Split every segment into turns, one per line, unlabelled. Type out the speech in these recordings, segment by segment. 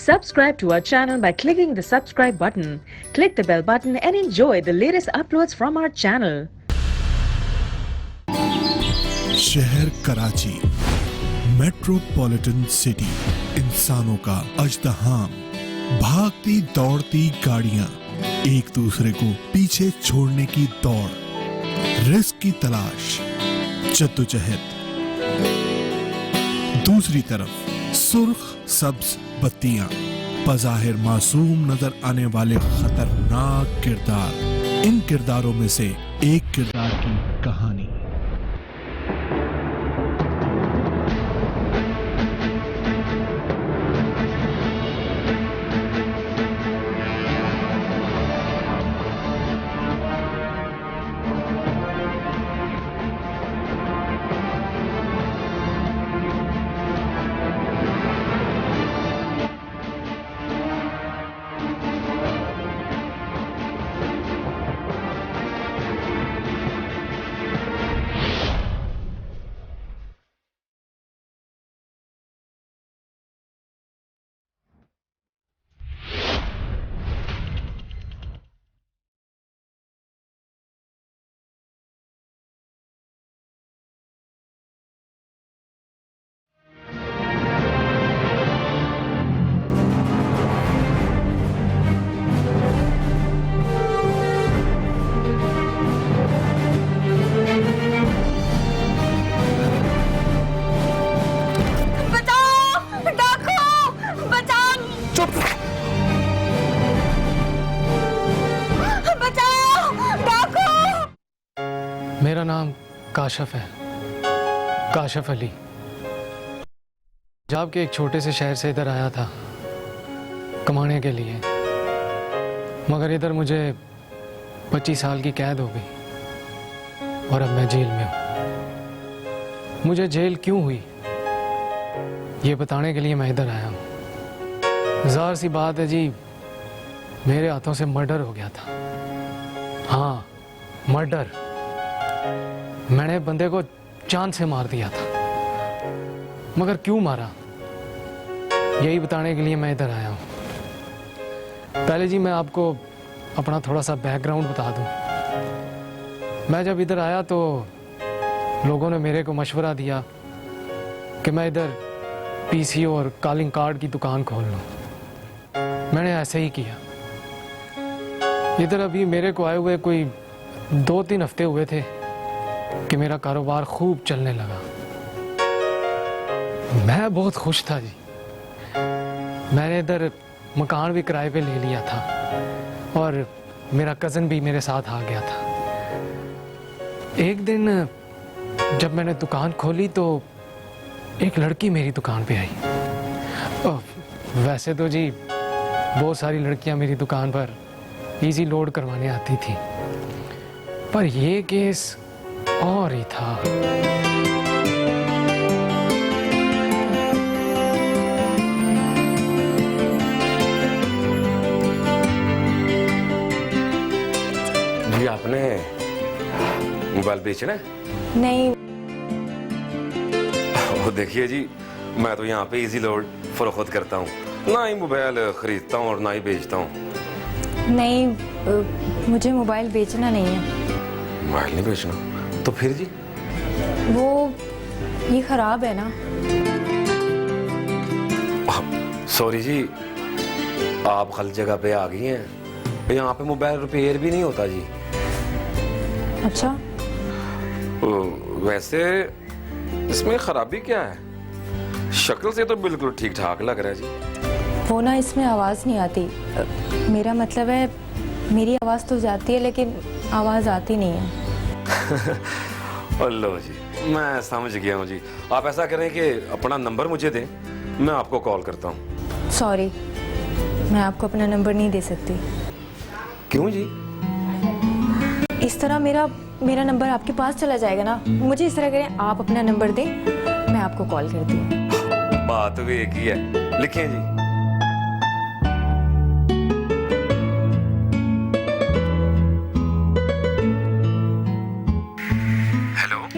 Subscribe to our channel by clicking the subscribe button. Click the bell button and enjoy the latest uploads from our channel.
शहर Karachi, metropolitan city, इंसानों का अजदहाम, भागती दौड़ती गाड़ियां, एक दूसरे को पीछे छोड़ने की दौड़, रिस्क की तलाश, जद्दोजहद। दूसरी तरफ सुर्ख सब्ज बत्तियां, बज़ाहिर मासूम नजर आने वाले खतरनाक किरदार। इन किरदारों में से एक किरदार की कहानी।
मेरा नाम काशिफ है, काशिफ अली। पंजाब के एक छोटे से शहर से इधर आया था कमाने के लिए, मगर इधर मुझे 25 साल की कैद हो गई और अब मैं जेल में हूँ। मुझे जेल क्यों हुई ये बताने के लिए मैं इधर आया हूँ। ज़ाहिर सी बात है जी, मेरे हाथों से मर्डर हो गया था। हाँ, मर्डर। मैंने बंदे को जान से मार दिया था, मगर क्यों मारा यही बताने के लिए मैं इधर आया हूँ। पहले जी मैं आपको अपना थोड़ा सा बैकग्राउंड बता दूं। मैं जब इधर आया तो लोगों ने मेरे को मशवरा दिया कि मैं इधर पीसीओ और कॉलिंग कार्ड की दुकान खोल लूँ। मैंने ऐसे ही किया। इधर अभी मेरे को आए हुए कोई 2-3 हफ्ते हुए थे कि मेरा कारोबार खूब चलने लगा। मैं बहुत खुश था जी। मैंने इधर मकान भी किराए पे ले लिया था और मेरा कज़न भी मेरे साथ आ गया था। एक दिन जब मैंने दुकान खोली तो एक लड़की मेरी दुकान पे आई। वैसे तो जी बहुत सारी लड़कियां मेरी दुकान पर इजी लोड करवाने आती थी, पर ये केस और ही था।
जी आपने मोबाइल बेचना है?
नहीं।
वो देखिए जी, मैं तो यहाँ पे इजी लोड फरोख्त करता हूँ, ना ही मोबाइल खरीदता हूँ और ना ही बेचता हूँ।
नहीं, मुझे मोबाइल बेचना नहीं है।
मोबाइल नहीं बेचना तो फिर जी?
वो ये खराब है ना।
सॉरी जी, आप गलत जगह पे आ गई हैं। यहाँ पे मोबाइल रिपेयर भी नहीं होता जी।
अच्छा।
वैसे इसमें खराबी क्या है? शक्ल से तो बिल्कुल ठीक ठाक लग रहा है जी।
वो ना, इसमें आवाज़ नहीं आती। मेरा मतलब है, मेरी आवाज़ तो जाती है लेकिन आवाज़ आती नहीं है।
लो जी, मैं समझ गया हूँ जी। आप ऐसा करें कि अपना नंबर मुझे दें, मैं आपको कॉल करता हूँ।
सॉरी, मैं आपको अपना नंबर नहीं दे सकती।
क्यों जी?
इस तरह मेरा नंबर आपके पास चला जाएगा ना। मुझे इस तरह करें, आप अपना नंबर दें, मैं आपको कॉल करती हूँ।
बात भी एक ही है, लिखें जी। हेलो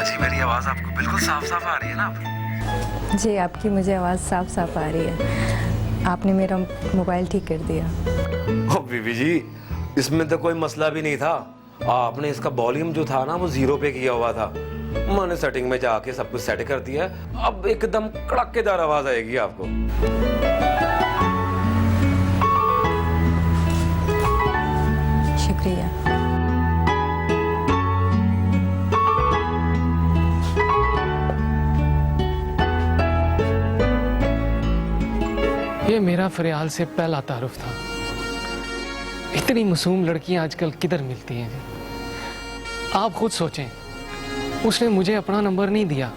जी, मेरी आवाज आपको बिल्कुल साफ साफ आ रही है ना?
जी, आपकी मुझे आवाज़ साफ साफ आ रही है। आपने मेरा मोबाइल ठीक कर दिया।
ओ बीबी जी, इसमें तो कोई मसला भी नहीं था। आपने इसका वॉल्यूम जो था ना वो 0 पे किया हुआ था। मैंने सेटिंग में जाके सब कुछ सेट कर दिया। अब एकदम कड़केदार आवाज आएगी आपको।
शुक्रिया।
ये मेरा फरियाल से पहला तारुफ था। इतनी मासूम लड़कियां आजकल किधर मिलती हैं जी। आप खुद सोचें, उसने मुझे अपना नंबर नहीं दिया,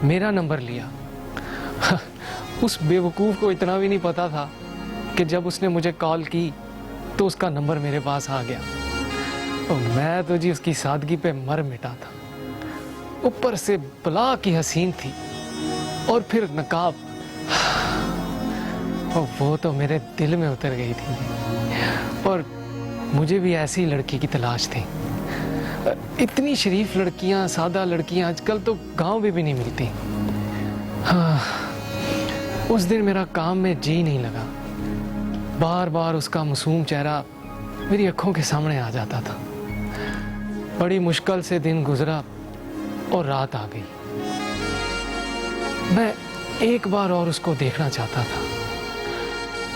मेरा नंबर लिया। उस बेवकूफ़ को इतना भी नहीं पता था कि जब उसने मुझे कॉल की तो उसका नंबर मेरे पास आ गया। और मैं तो जी उसकी सादगी पे मर मिटा था। ऊपर से बला की हसीन थी और फिर नकाब। और वो तो मेरे दिल में उतर गई थी। और मुझे भी ऐसी लड़की की तलाश थी। इतनी शरीफ लड़कियां, सादा लड़कियां आजकल तो गांव में भी नहीं मिलती। हाँ, उस दिन मेरा काम में जी नहीं लगा। बार बार उसका मासूम चेहरा मेरी आंखों के सामने आ जाता था। बड़ी मुश्किल से दिन गुजरा और रात आ गई। मैं एक बार और उसको देखना चाहता था।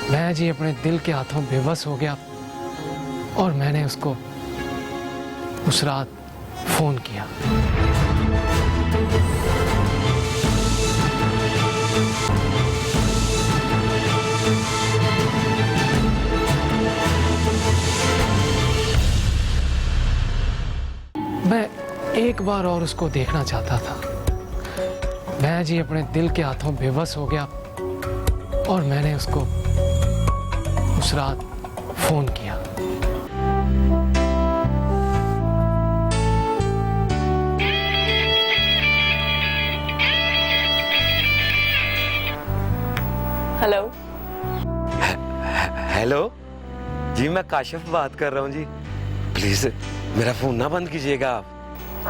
मैं जी अपने दिल के हाथों बेबस हो गया और मैंने उसको उस रात फोन किया। मैं एक बार और उसको देखना चाहता था। मैं जी अपने दिल के हाथों बेबस हो गया और मैंने उसको उस रात फोन किया।
हेलो।
हेलो जी, मैं काशिफ बात कर रहा हूँ जी। प्लीज मेरा फोन ना बंद कीजिएगा आप।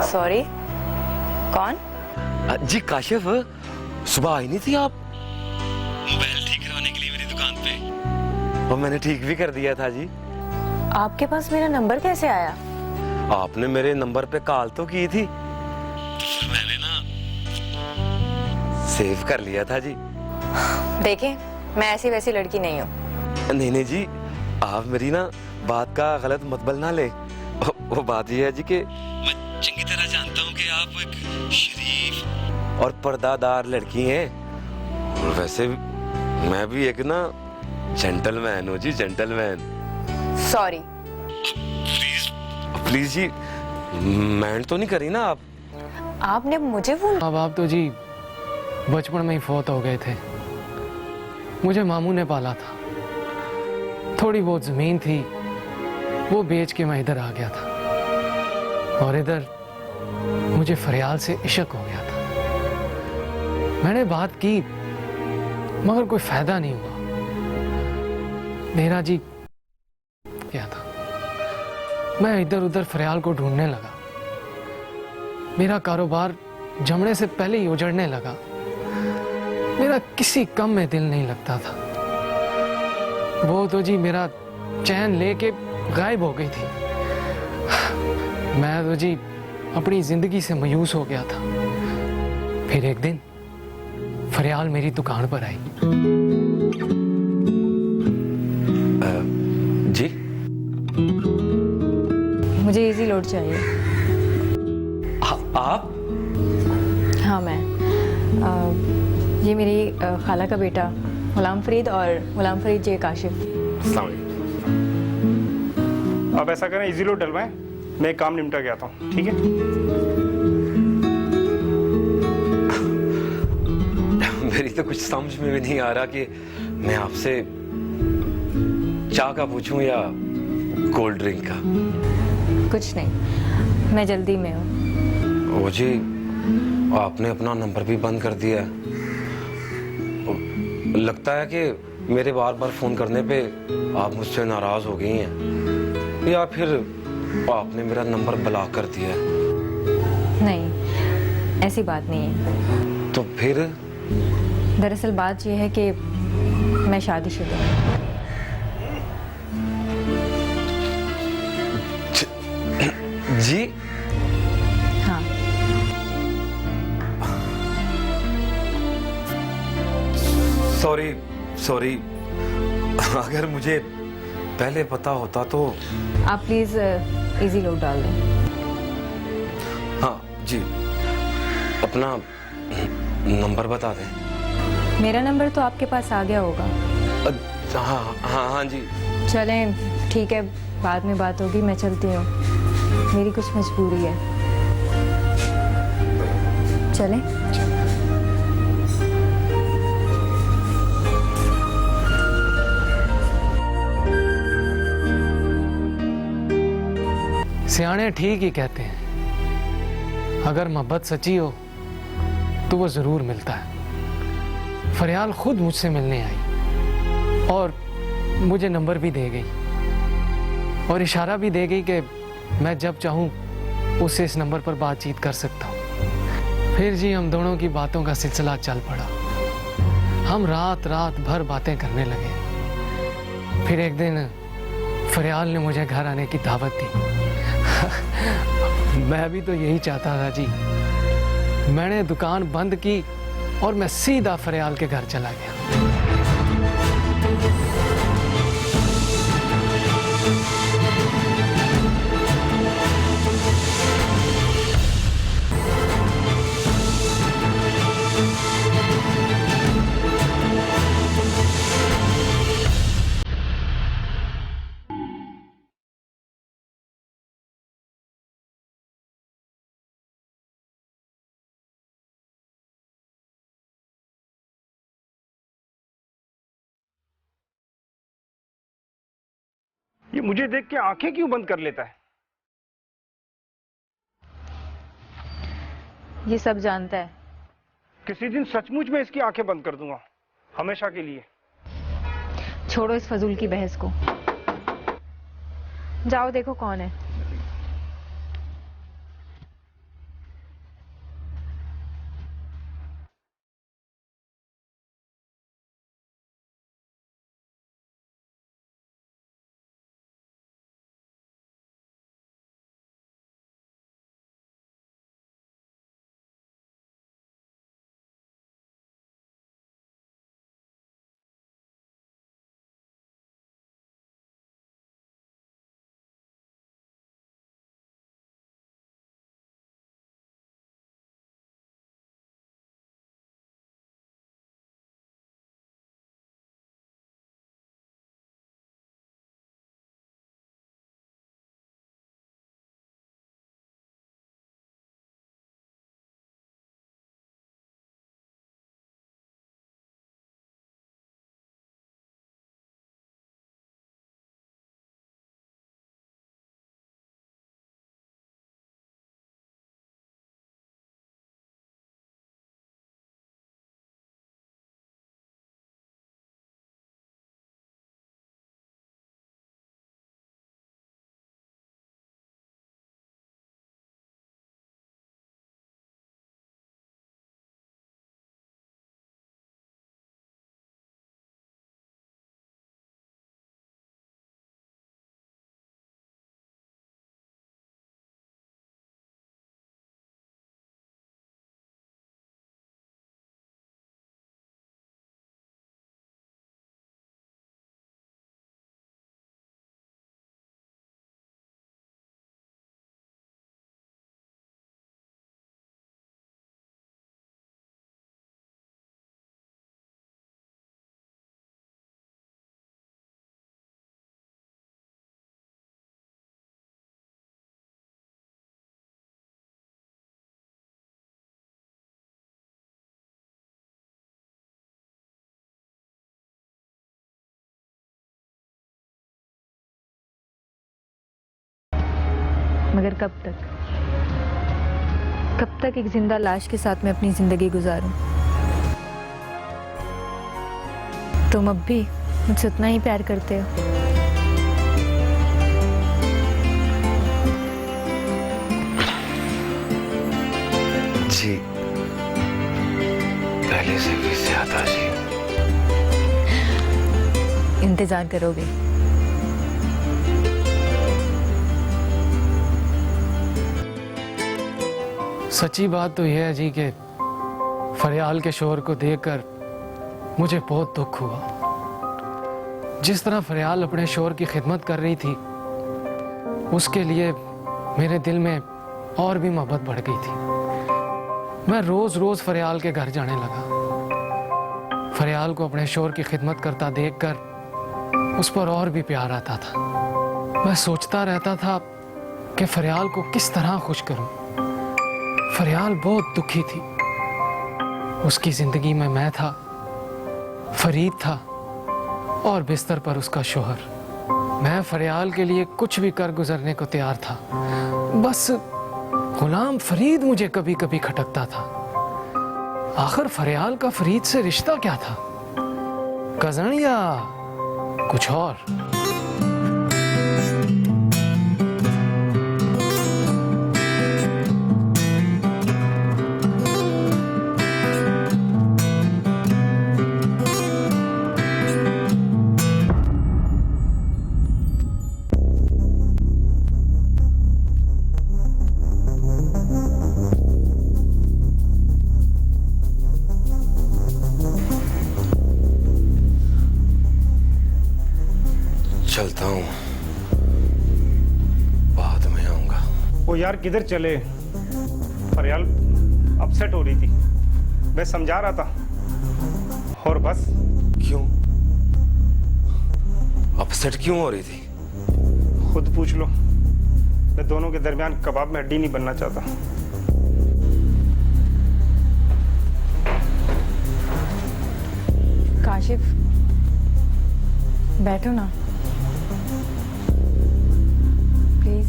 सॉरी, कौन?
जी काशिफ, सुबह आई नहीं थी आप मोबाइल ठीक करवाने के लिए मेरी दुकान पे? और मैंने ठीक भी कर दिया था जी।
आपके पास मेरा नंबर कैसे आया?
आपने मेरे नंबर पे कॉल तो की थी, तो फिर मैंने ना सेव कर लिया था जी।
देखिए, मैं ऐसी वैसी लड़की नहीं हूँ।
नहीं नहीं जी, आप मेरी ना बात का गलत मतबल ना ले। वो बात ये है जी कि मैं चंगी तरह जानता हूँ कि आप एक शरीफ और पर्दादार लड़की हैं। और वैसे मैं भी एक ना जेंटलमैन हूँ जी, जेंटलमैन।
सॉरी।
प्लीज प्लीज जी, मैंड तो नहीं करी ना आप?
आपने मुझे फोन?
माँ बाप तो जी बचपन में ही फौत हो गए थे। मुझे मामू ने पाला था। थोड़ी बहुत जमीन थी, वो बेच के मैं इधर आ गया था। और इधर मुझे फरियाल से इश्क हो गया था। मैंने बात की मगर कोई फायदा नहीं हुआ। मेरा जी क्या था, मैं इधर उधर फरियाल को ढूंढने लगा। मेरा कारोबार जमने से पहले ही उजड़ने लगा। मेरा किसी काम में दिल नहीं लगता था। वो तो जी मेरा चैन लेके गायब हो गई थी। मैं तो जी अपनी जिंदगी से मायूस हो गया था। फिर एक दिन फरियाल मेरी दुकान पर आई।
जी
मुझे इजी लोड चाहिए।
आप?
हाँ, मैं ये मेरी खाला का बेटा गुलाम फरीद और गुलाम फरीद जे काशिफ।
अस्सलाम वालेकुम। आप ऐसा करें, इजी लोड डलवाएं, मैं एक काम निपटा के आता हूँ, ठीक है?
मेरी तो कुछ समझ में भी नहीं आ रहा कि मैं आपसे चाय का पूछूं या कोल्ड ड्रिंक का।
कुछ नहीं, मैं जल्दी में हूँ।
ओ जी, आपने अपना नंबर भी बंद कर दिया है। लगता है कि मेरे बार बार फोन करने पे आप मुझसे नाराज हो गई हैं, या फिर आपने मेरा नंबर ब्लॉक कर दिया है।
नहीं, ऐसी बात नहीं है।
तो फिर
दरअसल बात यह है कि मैं शादीशुदा हूँ।
जी
हाँ।
सॉरी अगर मुझे पहले पता होता तो।
आप प्लीज़ इजी लोड डाल दें।
हाँ जी, अपना नंबर बता दें।
मेरा नंबर तो आपके पास आ गया होगा।
हाँ जी।
चलें ठीक है, बाद में बात होगी, मैं चलती हूँ, मेरी कुछ मजबूरी है। चलें?
सियाने ठीक ही कहते हैं, अगर मोहब्बत सच्ची हो तो वो जरूर मिलता है। फरियाल खुद मुझसे मिलने आई और मुझे नंबर भी दे गई और इशारा भी दे गई कि मैं जब चाहूँ उससे इस नंबर पर बातचीत कर सकता हूँ। फिर जी हम दोनों की बातों का सिलसिला चल पड़ा। हम रात भर बातें करने लगे। फिर एक दिन फरियाल ने मुझे घर आने की दावत दी। मैं भी तो यही चाहता था जी। मैंने दुकान बंद की और मैं सीधा फरियाल के घर चला गया।
ये मुझे देख के आंखें क्यों बंद कर लेता है?
ये सब जानता है।
किसी दिन सचमुच में इसकी आंखें बंद कर दूंगा, हमेशा के लिए।
छोड़ो इस फजूल की बहस को, जाओ देखो कौन है। मगर कब तक एक जिंदा लाश के साथ मैं अपनी जिंदगी गुजारूं? तुम अब भी मुझसे उतना ही प्यार करते हो।
जी पहले से भी ज्यादा जी।
इंतजार करोगे?
सच्ची बात तो यह है जी कि फरियाल के शोहर को देखकर मुझे बहुत दुख हुआ। जिस तरह फरियाल अपने शोहर की खिदमत कर रही थी, उसके लिए मेरे दिल में और भी मोहब्बत बढ़ गई थी। मैं रोज रोज फरियाल के घर जाने लगा। फरियाल को अपने शोहर की खिदमत करता देखकर उस पर और भी प्यार आता था। मैं सोचता रहता था कि फरियाल को किस तरह खुश करूं। फरियाल बहुत दुखी थी। उसकी जिंदगी में मैं था, फरीद था और बिस्तर पर उसका शोहर। मैं फरियाल के लिए कुछ भी कर गुजरने को तैयार था। बस गुलाम फरीद मुझे कभी कभी खटकता था। आखिर फरियाल का फरीद से रिश्ता क्या था? कजन या कुछ और?
चलता हूँ, बाद में आऊंगा।
वो यार किधर चले? फरियाल अपसेट हो रही थी, मैं समझा रहा था और बस।
क्यों अपसेट क्यों हो रही थी?
खुद पूछ लो। मैं दोनों के दरमियान कबाब में हड्डी नहीं बनना चाहता।
काशिफ, बैठो ना प्लीज।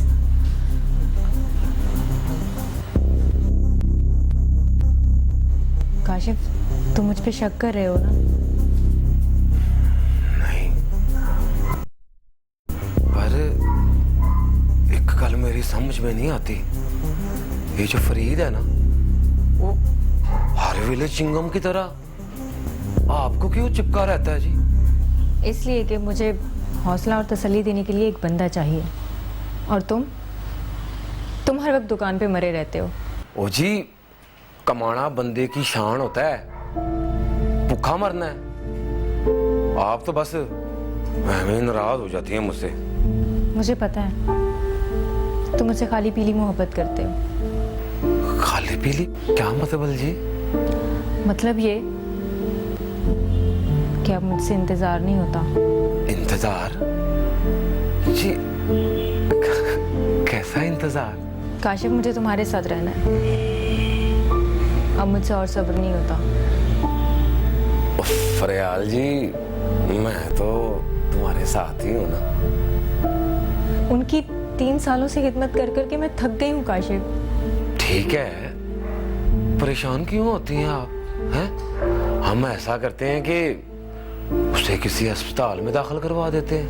काशिफ, तुम मुझ पे शक कर रहे हो ना?
नहीं, पर एक गल मेरी समझ में नहीं आती। ये जो फरीद है ना, वो हर वेले चिंगम की तरह आपको क्यों चिपका रहता है जी?
इसलिए कि मुझे हौसला और तसल्ली देने के लिए एक बंदा चाहिए। और तुम हर वक्त दुकान पे मरे रहते हो।
ओ जी, कमाना बंदे की शान होता है, भूखा मरना है। आप तो बस हमें नाराज हो जाती हैं मुझसे।
मुझे पता है तुम मुझसे खाली पीली मोहब्बत करते हो।
खाली पीली क्या मतलब जी?
मतलब ये कि अब मुझसे इंतजार नहीं होता।
इंतजार जी? कैसा इंतजार?
काशिफ, मुझे तुम्हारे साथ रहना है। अब मुझसे और सब्र नहीं होता।
फरियाल जी, मैं तो तुम्हारे साथ ही हूं ना।
उनकी 3 सालों से खिदमत कर करके मैं थक गई हूँ काशिफ।
ठीक है, परेशान क्यों होती हैं आप? हैं? हम ऐसा करते हैं कि उसे किसी अस्पताल में दाखिल करवा देते हैं,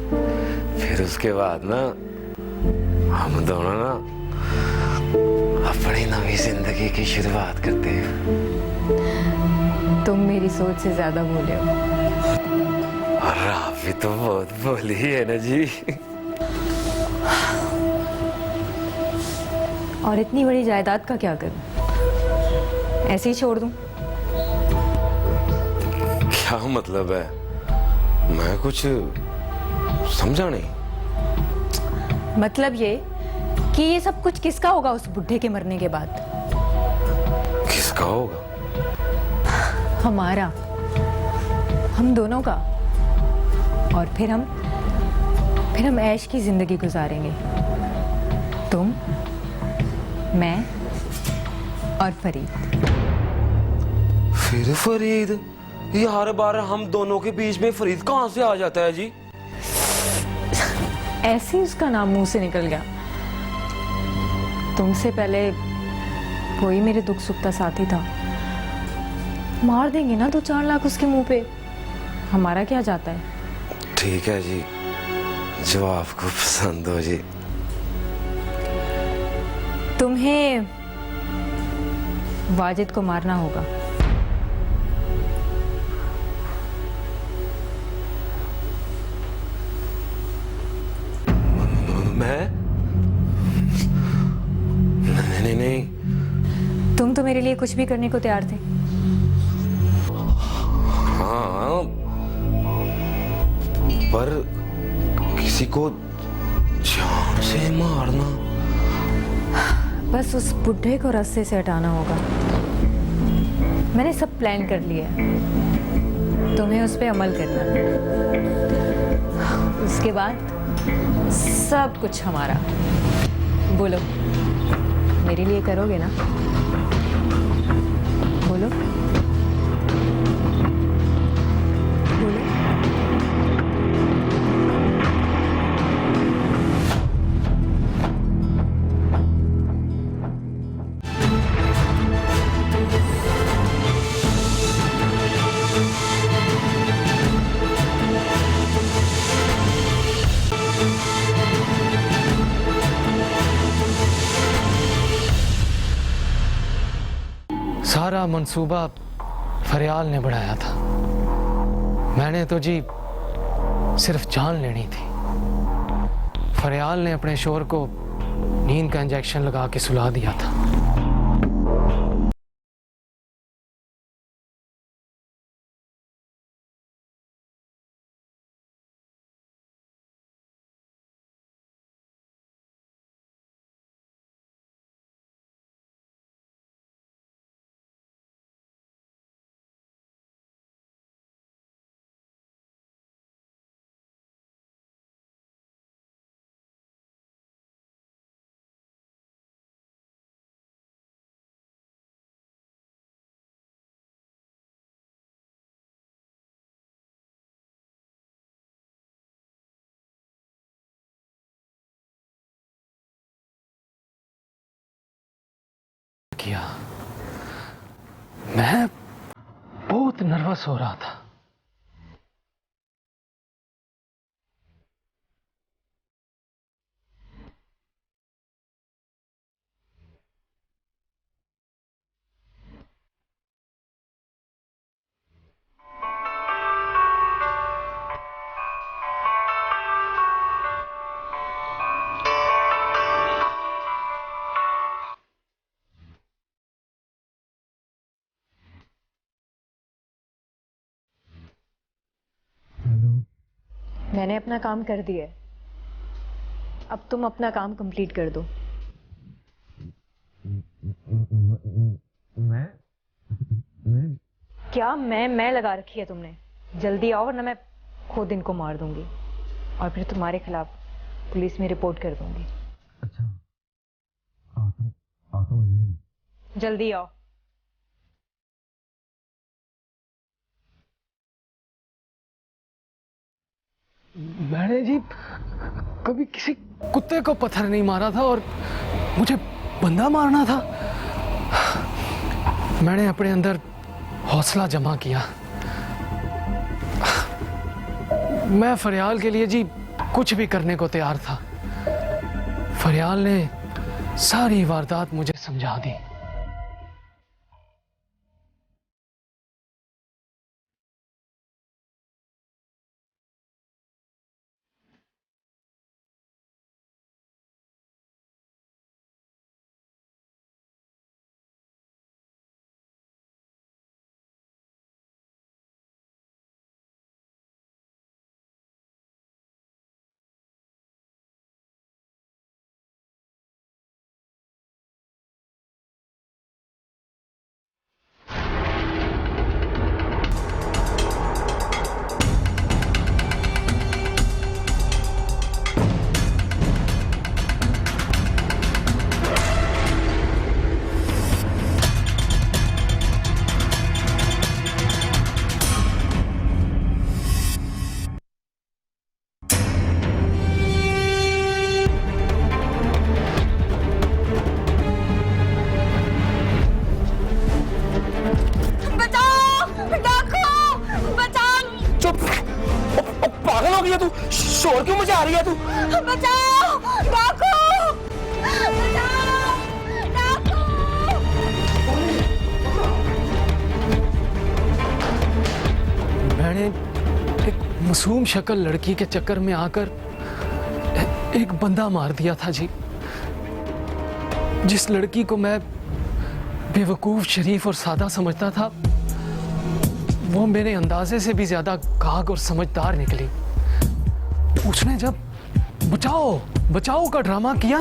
फिर उसके बाद ना हम दोनों ना अपनी नवी जिंदगी की शुरुआत करते हैं।
तुम मेरी सोच से ज्यादा बोले हो।
और आप भी तो बहुत बोली है ना जी।
और इतनी बड़ी जायदाद का क्या करूं? ऐसे ही छोड़ दूं?
क्या मतलब है? मैं कुछ समझा नहीं।
मतलब ये कि ये सब कुछ किसका होगा उस बुढ़े के मरने के बाद?
किसका होगा?
हमारा, हम दोनों का। और फिर हम ऐश की जिंदगी गुजारेंगे। तुम, मैं और फरीद।
फिर फरीद? ये हर बार हम दोनों के बीच में फरीद कहाँ से आ जाता है जी?
ऐसे ही उसका नाम मुंह से निकल गया। तुमसे पहले वही मेरे दुख सुख का साथी था। मार देंगे ना 2-4 लाख उसके मुंह पे, हमारा क्या जाता है?
ठीक है जी, जो आपको पसंद हो जी।
तुम्हें वाजिद को मारना होगा। मेरे लिए कुछ भी करने को तैयार थे।
हाँ, पर किसी को जान से मारना।
बस उस बुढ़े को रास्ते से हटाना होगा। मैंने सब प्लान कर लिया है, तुम्हें उस पर अमल करना है। उसके बाद सब कुछ हमारा। बोलो, मेरे लिए करोगे ना? बोलो बोलो।
सारा मंसूबा फरियाल ने बढ़ाया था। मैंने तो जी सिर्फ जान लेनी थी। फरियाल ने अपने शोर को नींद का इंजेक्शन लगा के सुला दिया था। किया। मैं बहुत नर्वस हो रहा था।
मैंने अपना काम कर दिया है, अब तुम अपना काम कंप्लीट कर दो।
मैं
क्या मैं लगा रखी है तुमने? जल्दी आओ वरना मैं खुद इनको मार दूंगी और फिर तुम्हारे खिलाफ पुलिस में रिपोर्ट कर दूंगी।
अच्छा, आता हूँ।
जल्दी आओ।
मैंने जी कभी किसी कुत्ते को पत्थर नहीं मारा था और मुझे बंदा मारना था। मैंने अपने अंदर हौसला जमा किया। मैं फरियाल के लिए जी कुछ भी करने को तैयार था। फरियाल ने सारी वारदात मुझे समझा दी।
पागल हो गया तू? शोर क्यों मचा रही है तू?
बचाओ डाकू! बचाओ डाकू!
मैंने एक मासूम शक्ल लड़की के चक्कर में आकर एक बंदा मार दिया था जी। जिस लड़की को मैं बेवकूफ, शरीफ और सादा समझता था, वो मेरे अंदाजे से भी ज्यादा गाग और समझदार निकली। उसने जब बचाओ बचाओ का ड्रामा किया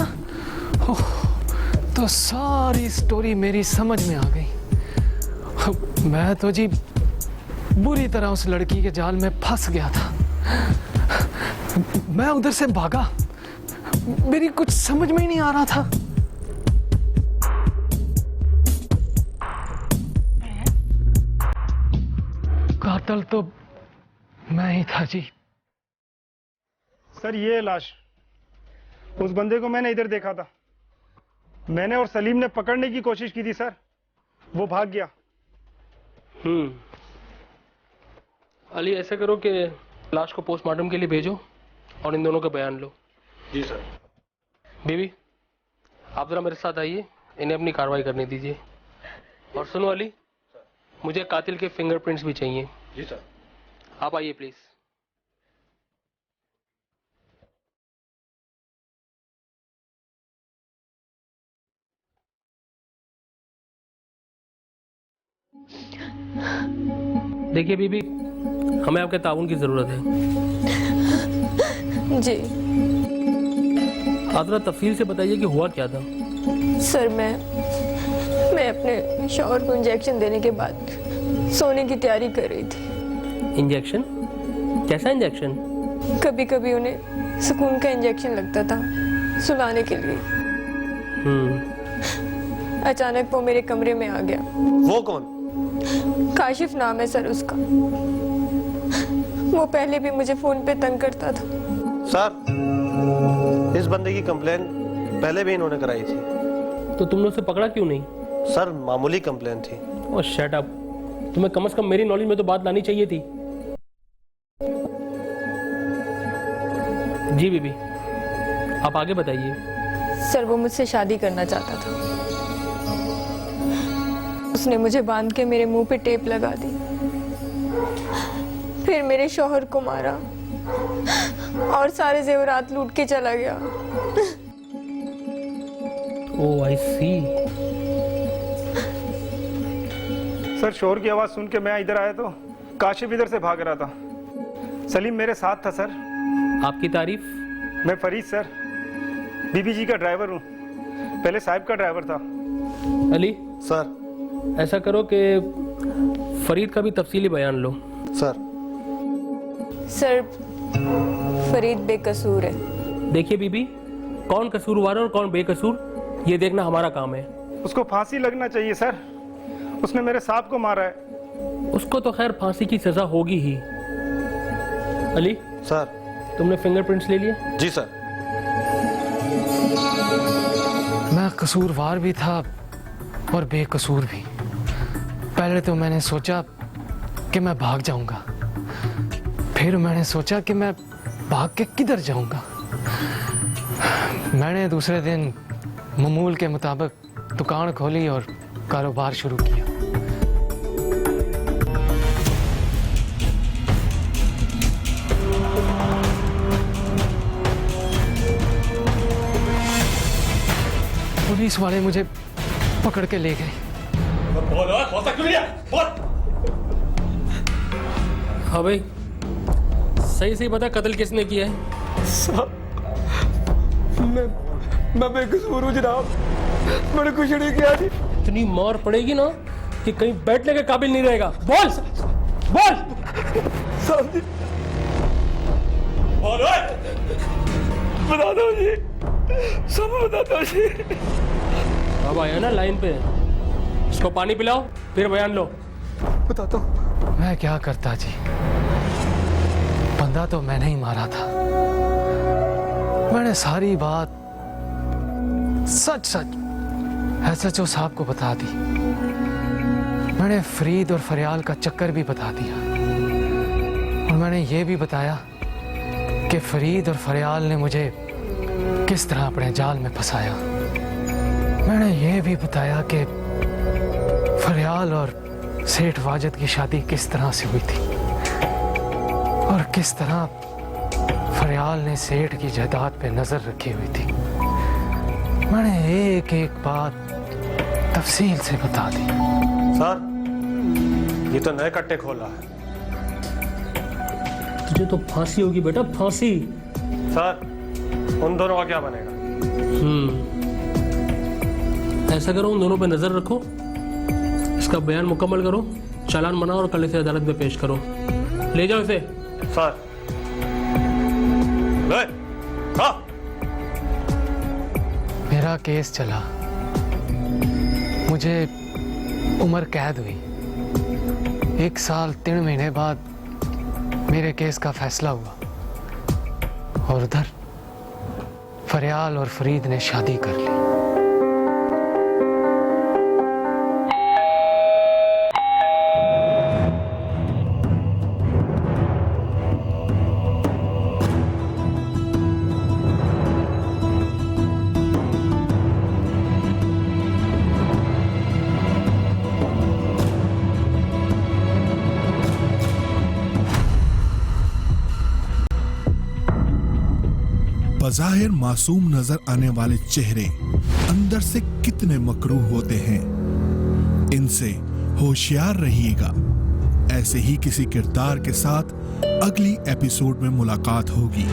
तो सारी स्टोरी मेरी समझ में आ गई। मैं तो जी बुरी तरह उस लड़की के जाल में फंस गया था। मैं उधर से भागा, मेरी कुछ समझ में ही नहीं आ रहा था। कातिल तो मैं ही था जी।
सर ये लाश, उस बंदे को मैंने इधर देखा था। मैंने और सलीम ने पकड़ने की कोशिश की थी सर, वो भाग गया।
अली, ऐसा करो कि लाश को पोस्टमार्टम के लिए भेजो और इन दोनों का बयान लो।
जी सर।
बीबी, आप जरा मेरे साथ आइए, इन्हें अपनी कार्रवाई करने दीजिए। और सुनो अली, मुझे कातिल के फिंगरप्रिंट्स भी चाहिए।
जी सर।
आप आइए प्लीज। देखिए बीबी, हमें आपके ताउन की जरूरत है।
जी
आप जरा तफसील से बताइए कि हुआ क्या था।
सर, मैं अपने शौहर को इंजेक्शन देने के बाद सोने की तैयारी कर रही थी।
इंजेक्शन? कैसा इंजेक्शन?
कभी कभी उन्हें सुकून का इंजेक्शन लगता था सुलाने के लिए। अचानक वो मेरे कमरे में आ गया।
वो कौन?
काशिफ नाम है सर उसका। वो पहले भी मुझे फोन पे तंग करता था।
सर, इस बंदे की कंप्लेन पहले भी इन्होंने कराई थी।
तो तुमने उसे पकड़ा क्यों नहीं?
सर, मामूली कंप्लेन थी।
ओह शट अप, तुम्हें कम से कम मेरी नॉलेज में तो बात लानी चाहिए थी। जी बीबी, आप आगे बताइए।
सर, वो मुझसे शादी करना चाहता था। उसने मुझे बांध के मेरे मुंह पे टेप लगा दी, फिर मेरे शौहर को मारा और सारे जेवरात लूट के चला गया।
ओह आई सी।
सर, शोर की आवाज सुन के मैं इधर आया तो काशिफ इधर से भाग रहा था। सलीम मेरे साथ था सर।
आपकी तारीफ?
मैं फरीद सर, बीबी जी का ड्राइवर हूँ। पहले साहिब का ड्राइवर था।
अली,
सर।
ऐसा करो कि फरीद का भी तफसीली बयान लो।
सर।
सर, फरीद बेकसूर है।
देखिए बीबी, कौन कसूरवार है और कौन बेकसूर, ये देखना हमारा काम है।
उसको फांसी लगना चाहिए सर, उसने मेरे साहब को मारा है।
उसको तो खैर फांसी की सजा होगी ही। अली,
सर।
तुमने फिंगरप्रिंट्स ले लिए?
जी सर।
मैं कसूरवार भी था और बेकसूर भी। पहले तो मैंने सोचा कि मैं भाग जाऊंगा, फिर मैंने सोचा कि मैं भाग के किधर जाऊंगा। मैंने दूसरे दिन मामूल के मुताबिक दुकान खोली और कारोबार शुरू किया। पुलिस वाले मुझे पकड़ के ले गए।
हाँ भाई, सही सही बता, कत्ल किसने किया है?
मैं बेकसूर हूँ जनाब, मैंने कुछ नहीं किया थी।
इतनी मार पड़ेगी ना कि कहीं बैठने के काबिल नहीं रहेगा। बोल बोल।
बता दो जी, सब बता दो जी।
अब आया ना लाइन पे, इसको पानी पिलाओ फिर बयान लो।
बताता हूँ। मैं क्या करता जी, बंदा तो मैंने ही मारा था। मैंने सारी बात सच सच SHO साहब को बता दी। मैंने फरीद और फरियाल का चक्कर भी बता दिया और मैंने ये भी बताया कि फरीद और फरियाल ने मुझे किस तरह अपने जाल में फंसाया। मैंने ये भी बताया कि फरियाल और सेठ वाजिद की शादी किस तरह से हुई थी और किस तरह फरियाल ने सेठ की जायदाद पे नजर रखी हुई थी। मैंने एक एक बात तफसील से बता दी।
सर ये तो नए कट्टे खोला है।
तुझे तो फांसी होगी बेटा, फांसी।
सर उन दोनों का क्या बनेगा?
ऐसा करो, उन दोनों पे नजर रखो, इसका बयान मुकम्मल करो, चालान बनाओ और कल इसे अदालत में पेश करो। ले जाओ इसे।
सर ले, हाँ।
मेरा केस चला, मुझे उम्र कैद हुई। 1 साल 3 महीने बाद मेरे केस का फैसला हुआ और उधर फरियाल और फरीद ने शादी कर ली।
बज़ाहिर मासूम नजर आने वाले चेहरे अंदर से कितने मकरूह होते हैं। इनसे होशियार रहिएगा। ऐसे ही किसी किरदार के साथ अगली एपिसोड में मुलाकात होगी।